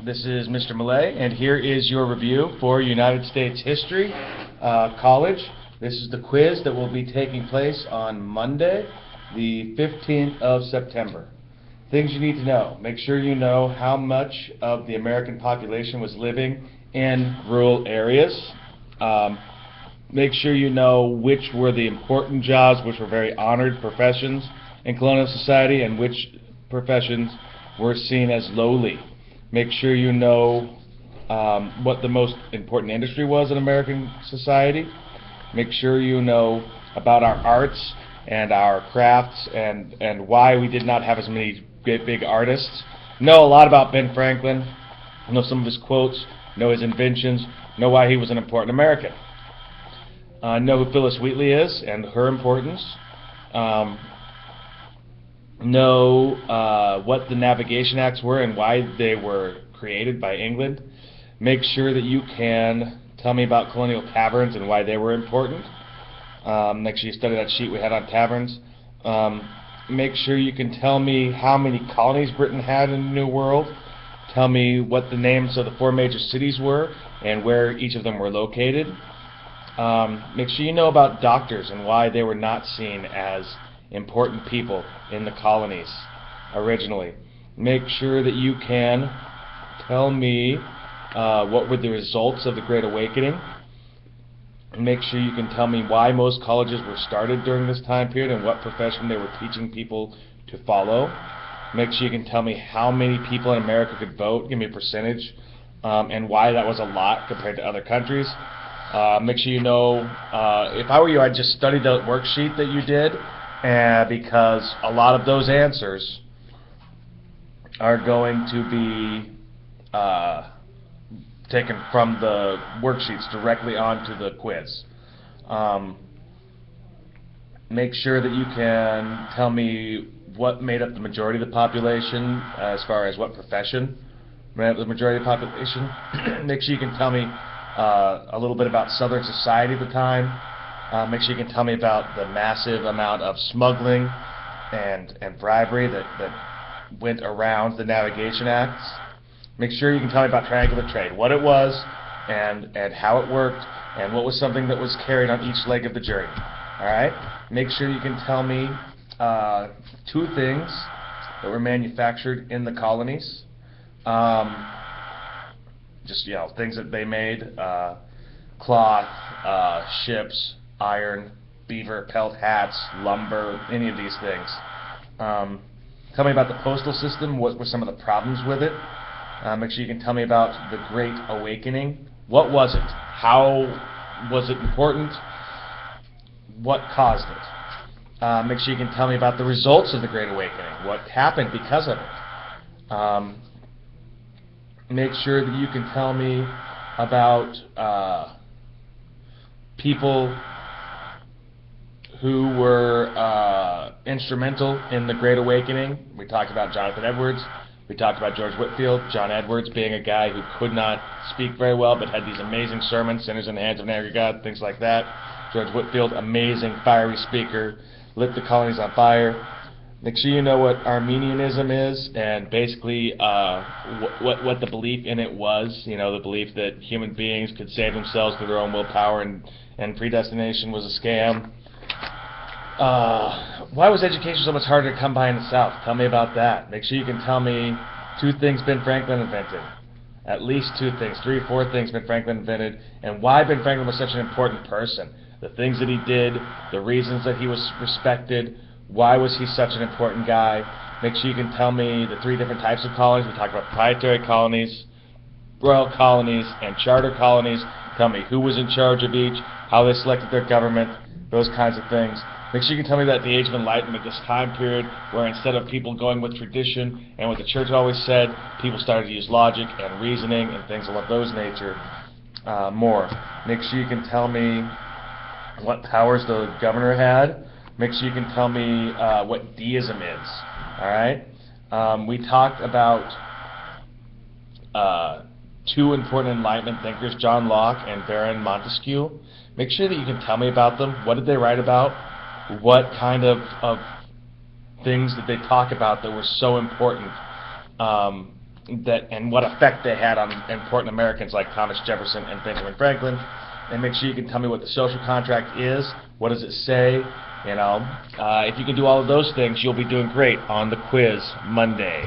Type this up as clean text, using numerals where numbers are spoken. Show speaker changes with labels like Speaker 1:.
Speaker 1: This is Mr. Millay, and here is your review for United States History College. This is the quiz that will be taking place on Monday, the 15th of September. Things you need to know. Make sure you know how much of the American population was living in rural areas. Make sure you know which were the important jobs, which were very honored professions in colonial society, and which professions were seen as lowly. Make sure you know what the most important industry was in American society. Make sure you know about our arts and our crafts and why we did not have as many great big artists. Know a lot about Ben Franklin. Know some of his quotes. Know his inventions. Know why he was an important American. Know who Phyllis Wheatley is and her importance. Know what the Navigation Acts were and why they were created by England. Make sure that you can tell me about colonial taverns and why they were important. Make sure you study that sheet we had on taverns. Make sure you can tell me how many colonies Britain had in the New World. Tell me what the names of the 4 major cities were and where each of them were located. Make sure you know about doctors and why they were not seen as important people in the colonies originally. Make sure that you can tell me what were the results of the Great Awakening. Make sure you can tell me why most colleges were started during this time period and what profession they were teaching people to follow. Make sure you can tell me how many people in America could vote, give me a percentage, and why that was a lot compared to other countries. Make sure you know, if I were you, I'd just study the worksheet that you did, because a lot of those answers are going to be taken from the worksheets directly onto the quiz. Make sure that you can tell me what made up the majority of the population, as far as what profession made up the majority of the population. Make sure you can tell me a little bit about Southern society at the time. Make sure you can tell me about the massive amount of smuggling and bribery that went around the Navigation Acts. Make sure you can tell me about triangular trade, what it was and how it worked, and what was something that was carried on each leg of the journey. All right? Make sure you can tell me 2 things that were manufactured in the colonies. Just, things that they made, cloth, ships, iron, beaver, pelt hats, lumber, any of these things. Tell me about the postal system, what were some of the problems with it. Make sure you can tell me about the Great Awakening. What was it? How was it important? What caused it? Make sure you can tell me about the results of the Great Awakening. What happened because of it? Make sure that you can tell me about people who were instrumental in the Great Awakening. We talked about Jonathan Edwards. We talked about George Whitefield. John Edwards being a guy who could not speak very well but had these amazing sermons, Sinners in the Hands of an Angry God, things like that. George Whitefield, amazing, fiery speaker, lit the colonies on fire. Make sure you know what Arminianism is and basically what the belief in it was. The belief that human beings could save themselves through their own willpower and predestination was a scam. Why was education so much harder to come by in the South? Tell me about that. Make sure you can tell me 2 things Ben Franklin invented. At least 2 things, 3 or 4 things Ben Franklin invented, and why Ben Franklin was such an important person. The things that he did, the reasons that he was respected, why was he such an important guy. Make sure you can tell me the 3 different types of colonies. We talked about proprietary colonies, royal colonies, and charter colonies. Tell me who was in charge of each, how they selected their government, those kinds of things. Make sure you can tell me about the Age of Enlightenment, this time period where instead of people going with tradition and what the church always said, people started to use logic and reasoning and things of those nature more. Make sure you can tell me what powers the governor had. Make sure you can tell me what deism is. All right? We talked about 2 important Enlightenment thinkers, John Locke and Baron Montesquieu. Make sure that you can tell me about them. What did they write about? What kind of things did they talk about that were so important that and what effect they had on important Americans like Thomas Jefferson and Benjamin Franklin. And make sure you can tell me what the social contract is. What does it say? If you can do all of those things, you'll be doing great on the quiz Monday.